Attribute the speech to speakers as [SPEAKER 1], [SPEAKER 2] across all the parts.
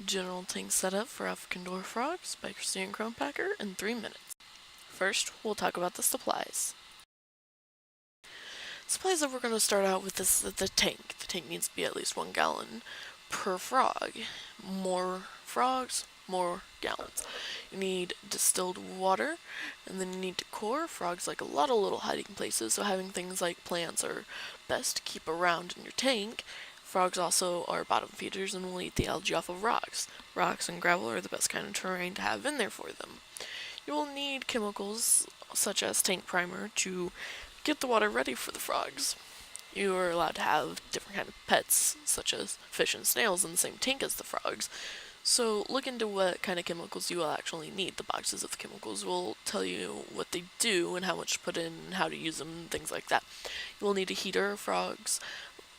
[SPEAKER 1] General tank setup for African Dwarf Frogs by Christine Cronepacker in 3 minutes. First, we'll talk about the supplies. Supplies that we're going to start out with is the tank. The tank needs to be at least 1 gallon per frog. More frogs, more gallons. You need distilled water, and then you need decor. Frogs like a lot of little hiding places, so having things like plants are best to keep around in your tank. Frogs also are bottom feeders and will eat the algae off of rocks. Rocks and gravel are the best kind of terrain to have in there for them. You will need chemicals such as tank primer to get the water ready for the frogs. You are allowed to have different kind of pets, such as fish and snails, in the same tank as the frogs. So look into what kind of chemicals you will actually need. The boxes of the chemicals will tell you what they do and how much to put in and how to use them and things like that. You will need a heater of frogs.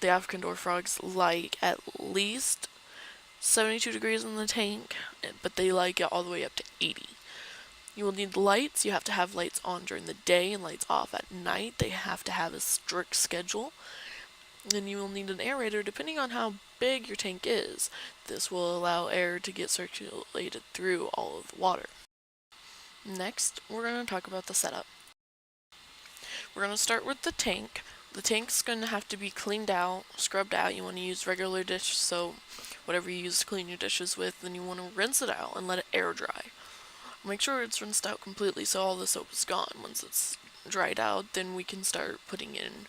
[SPEAKER 1] The African Dwarf Frogs like at least 72 degrees in the tank, but they like it all the way up to 80. You will need lights. You have to have lights on during the day and lights off at night. They have to have a strict schedule. Then you will need an aerator depending on how big your tank is. This will allow air to get circulated through all of the water. Next, we're going to talk about the setup. We're going to start with the tank. The tank's going to have to be cleaned out, scrubbed out. You want to use regular dish soap, whatever you use to clean your dishes with. Then you want to rinse it out and let it air dry. Make sure it's rinsed out completely so all the soap is gone. Once it's dried out, then we can start putting in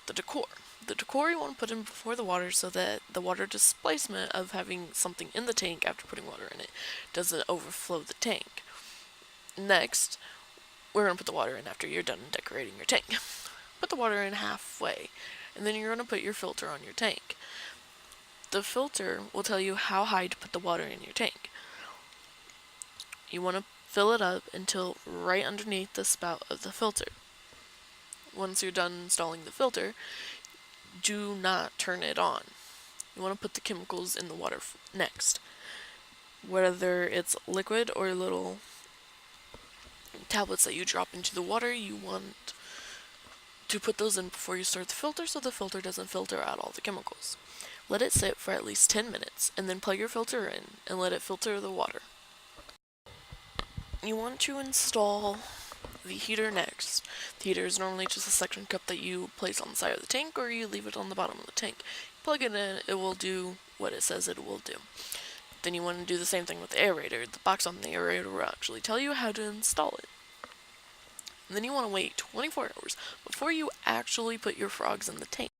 [SPEAKER 1] the decor. The decor you want to put in before the water so that the water displacement of having something in the tank after putting water in it doesn't overflow the tank. Next, we're going to put the water in after you're done decorating your tank. Put the water in halfway, and then you're going to put your filter on your tank. The filter will tell you how high to put the water in your tank. You want to fill it up until right underneath the spout of the filter. Once you're done installing the filter, do not turn it on. You want to put the chemicals in the water next. Whether it's liquid or little tablets that you drop into the water, you want to put those in before you start the filter so the filter doesn't filter out all the chemicals. Let it sit for at least 10 minutes and then plug your filter in and let it filter the water. You want to install the heater next. The heater is normally just a suction cup that you place on the side of the tank or you leave it on the bottom of the tank. Plug it in, it will do what it says it will do. Then you want to do the same thing with the aerator. The box on the aerator will actually tell you how to install it. And then you want to wait 24 hours before you actually put your frogs in the tank.